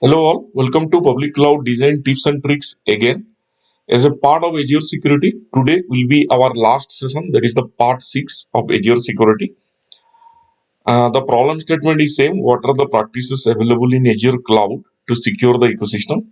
Hello all, welcome to Public Cloud Design Tips and Tricks again. As a part of Azure Security, today will be our last session, that is the part 6 of Azure Security. The problem statement is same, what are the practices available in Azure Cloud to secure the ecosystem?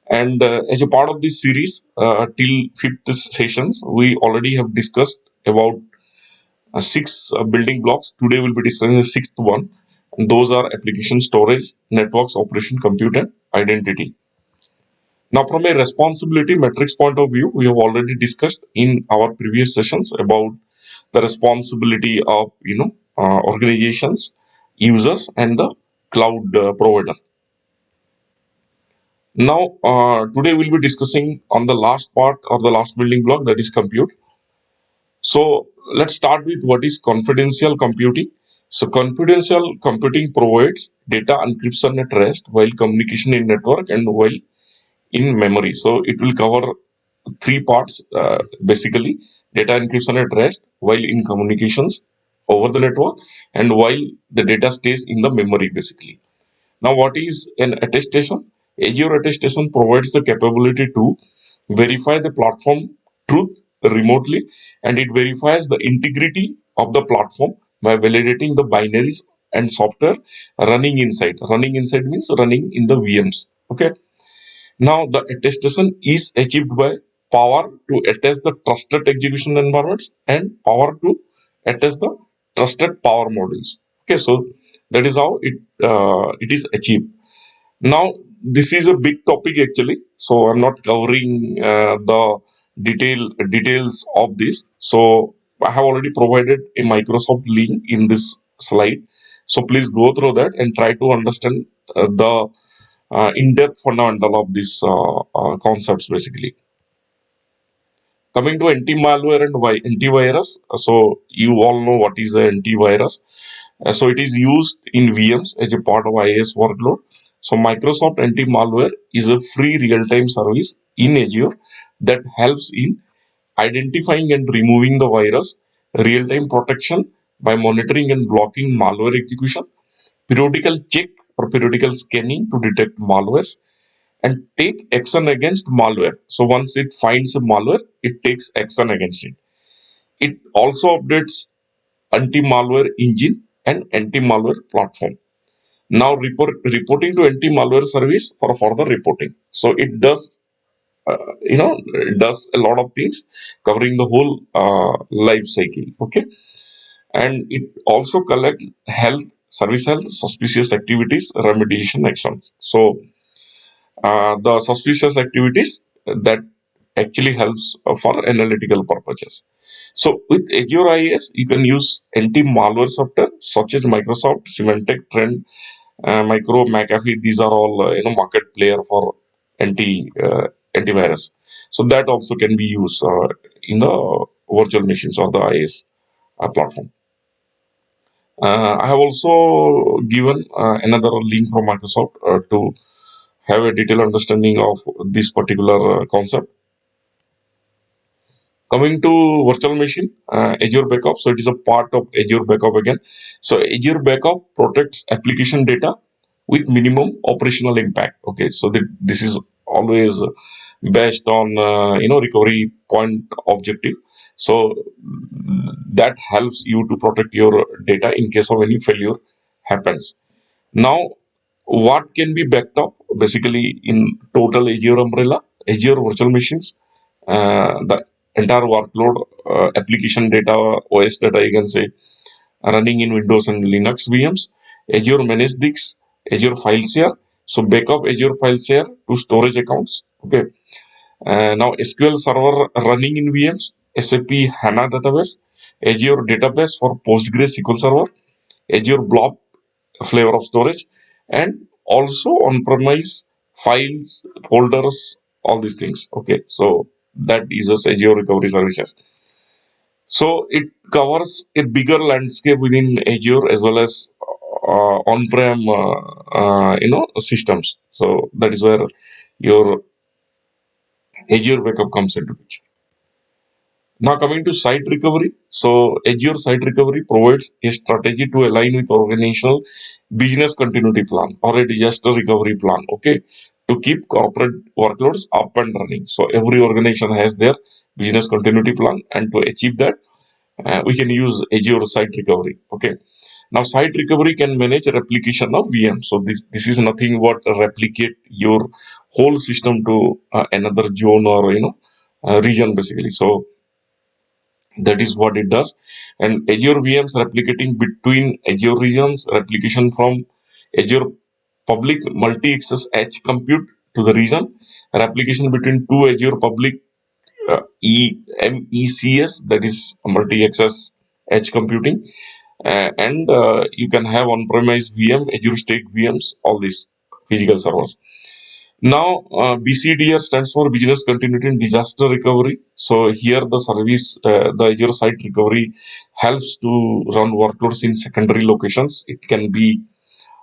And as a part of this series, till 5th sessions, we already have discussed about six building blocks. Today we'll be discussing the sixth one, and those are application storage, networks, operation, compute, and identity. Now, from a responsibility metrics point of view, we have already discussed in our previous sessions about the responsibility of organizations, users, and the cloud provider. Now, today we'll be discussing on the last part or the last building block, that is compute. So let's start with what is confidential computing. So confidential computing provides data encryption at rest while communication in network and while in memory. So it will cover three parts basically: data encryption at rest while in communications over the network and while the data stays in the memory basically. Now, what is an attestation? Azure attestation provides the capability to verify the platform truth remotely, and it verifies the integrity of the platform by validating the binaries and software running inside. Running inside means running in the VMs. Okay. Now, the attestation is achieved by power to attest the trusted execution environments and power to attest the trusted power modules. Okay, so that is how it is achieved. Now, this is a big topic actually, so I'm not covering the details of this. So I have already provided a Microsoft link in this slide. So please go through that and try to understand the in-depth fundamental of these concepts basically. Coming to anti-malware and antivirus, so you all know what is an antivirus. So it is used in VMs as a part of IaaS workload. So Microsoft anti-malware is a free real-time service in Azure that helps in identifying and removing the virus, real-time protection by monitoring and blocking malware execution, periodical check or periodical scanning to detect malwares, and take action against malware. So once it finds a malware, it takes action against it. It also updates anti-malware engine and anti-malware platform. Now reporting to anti-malware service for further reporting. So it does, it does a lot of things covering the whole life cycle. Okay, and it also collects health, service health, suspicious activities, remediation actions. So the suspicious activities that actually helps for analytical purposes. So with Azure IaaS, you can use anti-malware software such as Microsoft, Symantec, Trend, Micro, McAfee. These are all market player for antivirus. So that also can be used in the virtual machines or the IaaS platform. I have also given another link from Microsoft to have a detailed understanding of this particular concept. Coming to virtual machine, Azure Backup. So it is a part of Azure Backup again. So Azure Backup protects application data with minimum operational impact. Okay, so this is always based on recovery point objective. So that helps you to protect your data in case of any failure happens. Now, what can be backed up basically in total Azure umbrella, Azure virtual machines, the entire workload, application data, OS data, you can say, running in Windows and Linux VMs, Azure managed disks, Azure file share. So backup Azure file share to storage accounts. Okay. Now SQL server running in VMs, SAP HANA database, Azure database for Postgres SQL server, Azure Blob flavor of storage, and also on-premise files, folders, all these things. Okay, so that uses Azure recovery services. So it covers a bigger landscape within Azure as well as on-prem, systems. So that is where your Azure backup comes into picture. Now coming to site recovery. So Azure Site Recovery provides a strategy to align with organizational business continuity plan or a disaster recovery plan. Okay, to keep corporate workloads up and running. So every organization has their business continuity plan, and to achieve that, we can use Azure Site Recovery. Okay. Now site recovery can manage replication of VM. So this is nothing but replicate your whole system to another zone or region basically. So that is what it does. And Azure VMs replicating between Azure regions, replication from Azure public multi-access edge compute to the region, replication between two Azure public MECS, that is multi-access edge computing, and you can have on-premise VM, Azure State VMs, all these physical servers. Now, BCDR stands for Business Continuity and Disaster Recovery. So here the service, the Azure Site Recovery helps to run workloads in secondary locations. It can be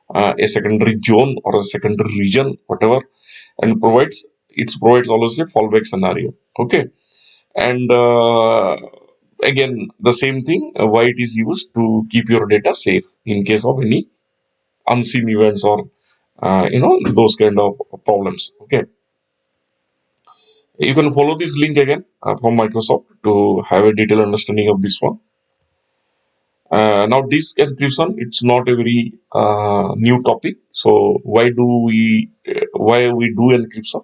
a secondary zone or a secondary region, whatever, and provides always a fallback scenario. Okay, and again the same thing. Why it is used to keep your data safe in case of any unseen events or those kind of problems. Okay. You can follow this link again from Microsoft to have a detailed understanding of this one. Now, disk encryption, it's not a very new topic. So why we do encryption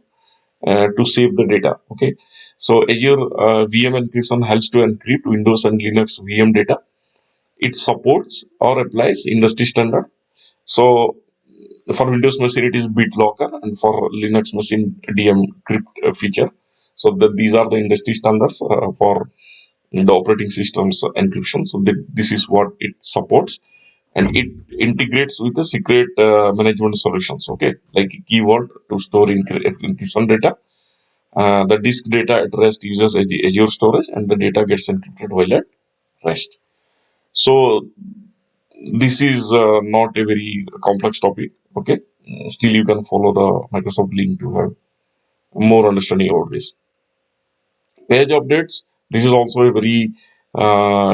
to save the data? Okay. So Azure VM encryption helps to encrypt Windows and Linux VM data. It supports or applies industry standard. So for Windows machine, it is BitLocker, and for Linux machine, DM crypt feature. So these are the industry standards for the operating systems encryption. So this is what it supports, and it integrates with the secret management solutions. Okay, like Key Vault to store encryption data. The disk data at rest uses Azure storage, and the data gets encrypted while at rest. So this is not a very complex topic. Okay, still you can follow the Microsoft link to have more understanding about this. Page updates, this is also a very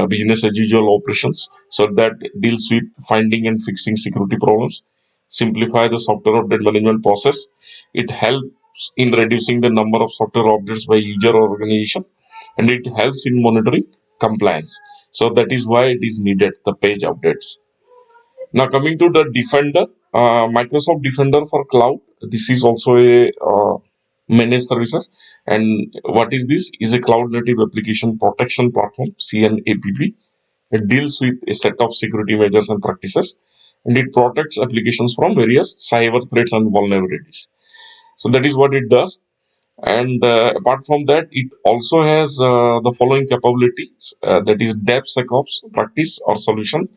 business as usual operations, so that deals with finding and fixing security problems, simplify the software update management process. It helps in reducing the number of software updates by user or organization, and it helps in monitoring compliance. So that is why it is needed, the page updates. Now coming to the Defender, Microsoft Defender for cloud. This is also a managed services. And what is this? Is a cloud native application protection platform (CNAPP). It deals with a set of security measures and practices, and it protects applications from various cyber threats and vulnerabilities. So that is what it does. And apart from that, it also has the following capabilities, that is DevSecOps practice or solution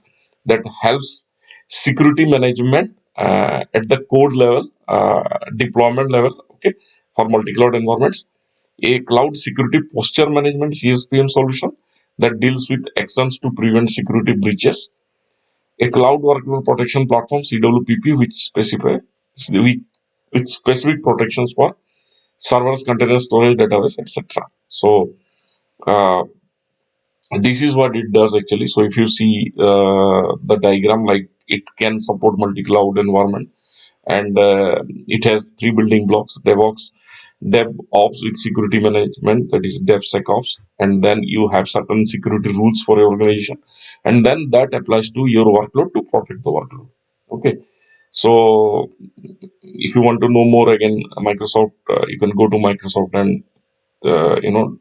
that helps security management at the code level, deployment level, okay, for multi-cloud environments. A cloud security posture management CSPM solution that deals with actions to prevent security breaches. A cloud workload protection platform CWPP, which, with specific protections for servers, container storage, database, etc. So uh, this is what it does actually. So if you see the diagram, like it can support multi-cloud environment, and it has three building blocks: DevOps, DevOps with security management, that is DevSecOps, and then you have certain security rules for your organization, and then that applies to your workload to protect the workload. Okay. So if you want to know more, again, Microsoft, you can go to Microsoft and uh, you know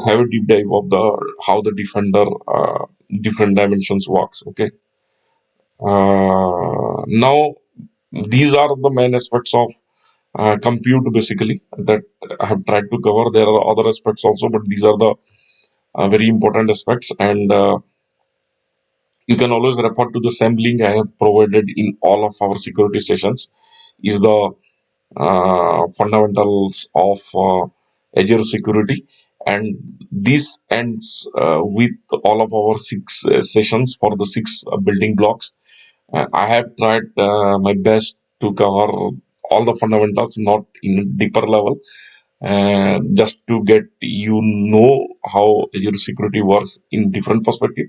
have a deep dive of the how the Defender different dimensions works. Okay. Now these are the main aspects of compute basically that I have tried to cover. There are other aspects also, but these are the very important aspects, and you can always refer to the same link I have provided in all of our security sessions. Is the fundamentals of Azure security, and this ends with all of our six sessions for the six building blocks. I have tried my best to cover all the fundamentals, not in a deeper level, just to get how Azure security works in different perspective.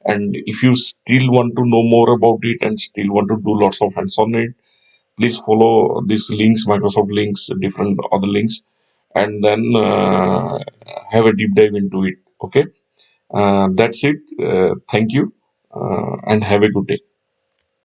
And if you still want to know more about it and still want to do lots of hands on it, please follow these links, Microsoft links, different other links, and then have a deep dive into it. Okay, that's it. Thank you, and have a good day.